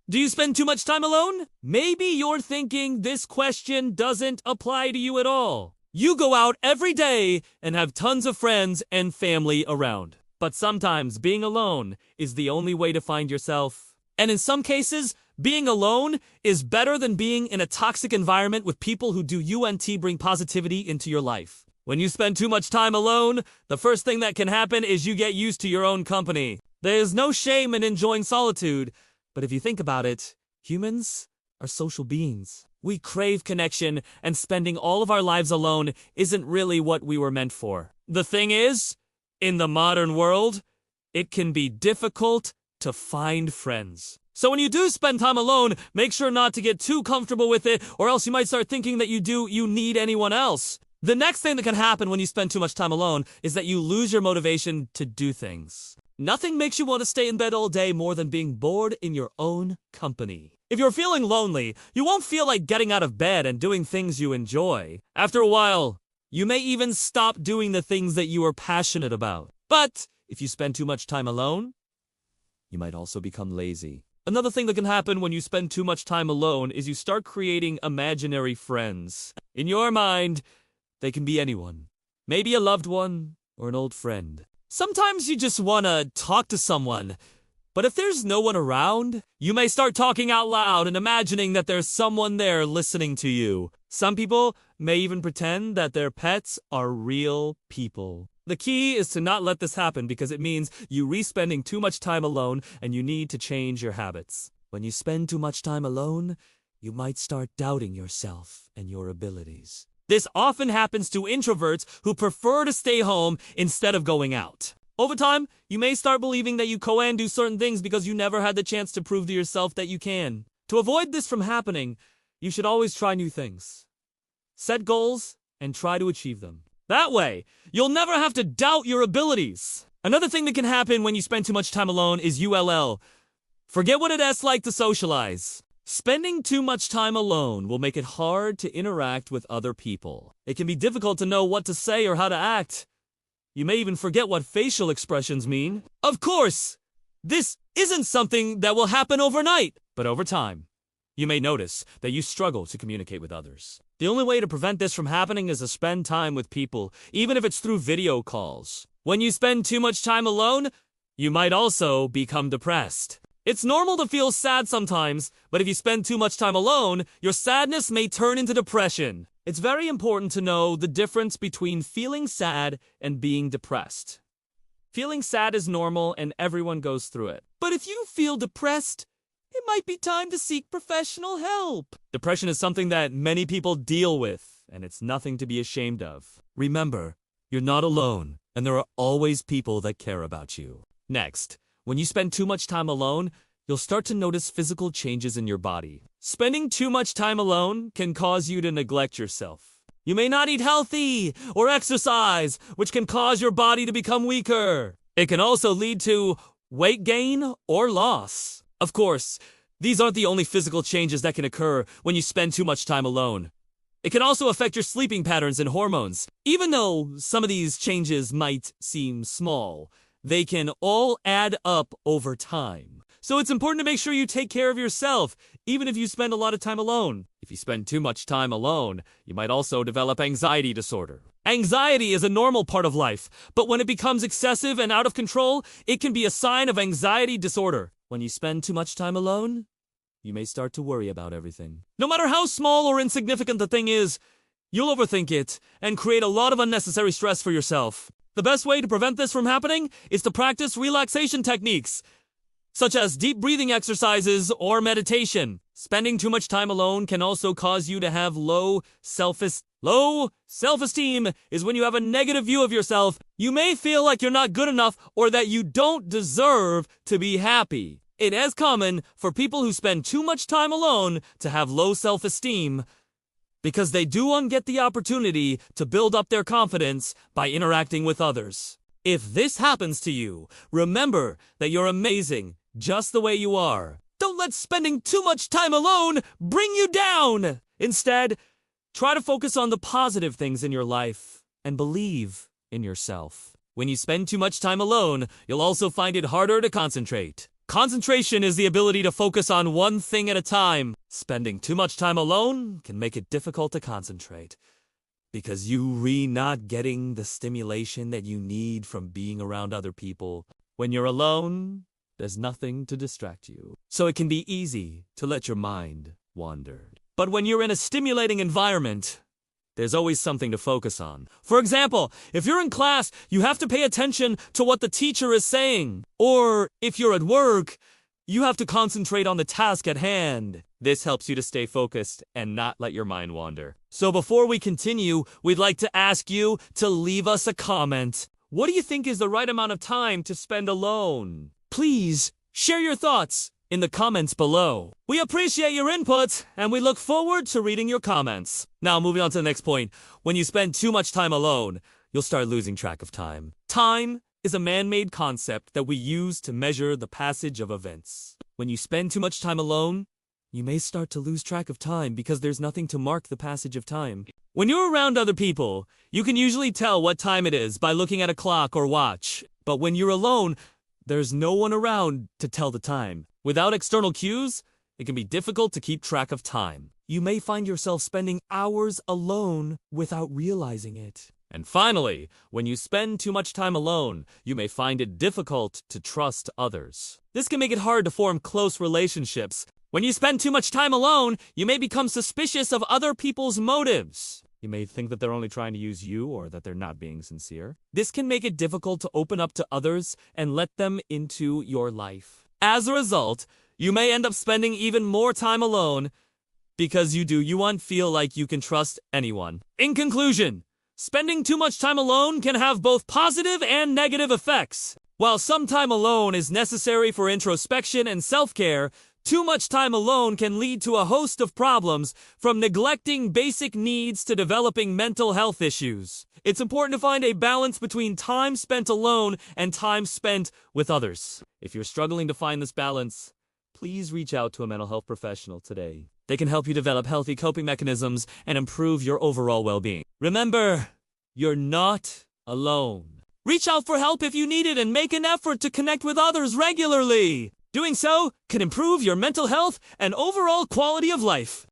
Do you spend too much time alone? Maybe you're thinking this question doesn't apply to you at all. You go out every day and have tons of friends and family around. But sometimes being alone is the only way to find yourself. And in some cases, being alone is better than being in a toxic environment with people who do bring positivity into your life. When you spend too much time alone, the first thing that can happen is you get used to your own company. There is no shame in enjoying solitude, but if you think about it, humans are social beings. We crave connection, and spending all of our lives alone isn't really what we were meant for. The thing is, in the modern world, it can be difficult to find friends. So when you do spend time alone, make sure not to get too comfortable with it, or else you might start thinking that you need anyone else. The next thing that can happen when you spend too much time alone is that you lose your motivation to do things. Nothing makes you want to stay in bed all day more than being bored in your own company. If you're feeling lonely, you won't feel like getting out of bed and doing things you enjoy. After a while, you may even stop doing the things that you are passionate about. But if you spend too much time alone, you might also become lazy. Another thing that can happen when you spend too much time alone is you start creating imaginary friends. In your mind, they can be anyone. Maybe a loved one or an old friend. Sometimes you just want to talk to someone. But if there's no one around, you may start talking out loud and imagining that there's someone there listening to you. Some people may even pretend that their pets are real people. The key is to not let this happen because it means you re-spending too much time alone and you need to change your habits. When you spend too much time alone, you might start doubting yourself and your abilities. This often happens to introverts who prefer to stay home instead of going out. Over time, you may start believing that you can do certain things because you never had the chance to prove to yourself that you can. To avoid this from happening, you should always try new things. Set goals and try to achieve them. That way, you'll never have to doubt your abilities. Another thing that can happen when you spend too much time alone is ULL. Forget what it's like to socialize. Spending too much time alone will make it hard to interact with other people. It can be difficult to know what to say or how to act. You may even forget what facial expressions mean. Of course, this isn't something that will happen overnight, but over time, you may notice that you struggle to communicate with others. The only way to prevent this from happening is to spend time with people, even if it's through video calls. When you spend too much time alone, you might also become depressed. It's normal to feel sad sometimes, but if you spend too much time alone, your sadness may turn into depression. It's very important to know the difference between feeling sad and being depressed. Feeling sad is normal and everyone goes through it. But if you feel depressed, it might be time to seek professional help. Depression is something that many people deal with, and it's nothing to be ashamed of. Remember, you're not alone, and there are always people that care about you. Next, when you spend too much time alone, you'll start to notice physical changes in your body. Spending too much time alone can cause you to neglect yourself. You may not eat healthy or exercise, which can cause your body to become weaker. It can also lead to weight gain or loss. Of course, these aren't the only physical changes that can occur when you spend too much time alone. It can also affect your sleeping patterns and hormones. Even though some of these changes might seem small, they can all add up over time. So it's important to make sure you take care of yourself, even if you spend a lot of time alone. If you spend too much time alone, you might also develop anxiety disorder. Anxiety is a normal part of life, but when it becomes excessive and out of control, it can be a sign of anxiety disorder. When you spend too much time alone, you may start to worry about everything. No matter how small or insignificant the thing is, you'll overthink it and create a lot of unnecessary stress for yourself. The best way to prevent this from happening is to practice relaxation techniques, such as deep breathing exercises or meditation. Spending too much time alone can also cause you to have low self-esteem. Low self-esteem is when you have a negative view of yourself. You may feel like you're not good enough or that you don't deserve to be happy. It is common for people who spend too much time alone to have low self-esteem because they don't get the opportunity to build up their confidence by interacting with others. If this happens to you, remember that you're amazing just the way you are. Don't let spending too much time alone bring you down. Instead, try to focus on the positive things in your life and believe in yourself. When you spend too much time alone, you'll also find it harder to concentrate. Concentration is the ability to focus on one thing at a time. Spending too much time alone can make it difficult to concentrate because you're not getting the stimulation that you need from being around other people. When you're alone, there's nothing to distract you, so it can be easy to let your mind wander. But when you're in a stimulating environment, there's always something to focus on. For example, if you're in class, you have to pay attention to what the teacher is saying. Or if you're at work, you have to concentrate on the task at hand. This helps you to stay focused and not let your mind wander. So before we continue, we'd like to ask you to leave us a comment. What do you think is the right amount of time to spend alone? Please share your thoughts in the comments below. We appreciate your input, and we look forward to reading your comments. Now, moving on to the next point. When you spend too much time alone, you'll start losing track of time. Time is a man-made concept that we use to measure the passage of events. When you spend too much time alone, you may start to lose track of time because there's nothing to mark the passage of time. When you're around other people, you can usually tell what time it is by looking at a clock or watch. But when you're alone, there's no one around to tell the time. Without external cues, it can be difficult to keep track of time. You may find yourself spending hours alone without realizing it. And finally, when you spend too much time alone, you may find it difficult to trust others. This can make it hard to form close relationships. When you spend too much time alone, you may become suspicious of other people's motives. You may think that they're only trying to use you or that they're not being sincere. This can make it difficult to open up to others and let them into your life. As a result, you may end up spending even more time alone because you won't feel like you can trust anyone. In conclusion, spending too much time alone can have both positive and negative effects. While some time alone is necessary for introspection and self-care, too much time alone can lead to a host of problems, from neglecting basic needs to developing mental health issues. It's important to find a balance between time spent alone and time spent with others. If you're struggling to find this balance, please reach out to a mental health professional today. They can help you develop healthy coping mechanisms and improve your overall well-being. Remember, you're not alone. Reach out for help if you need it and make an effort to connect with others regularly. Doing so can improve your mental health and overall quality of life.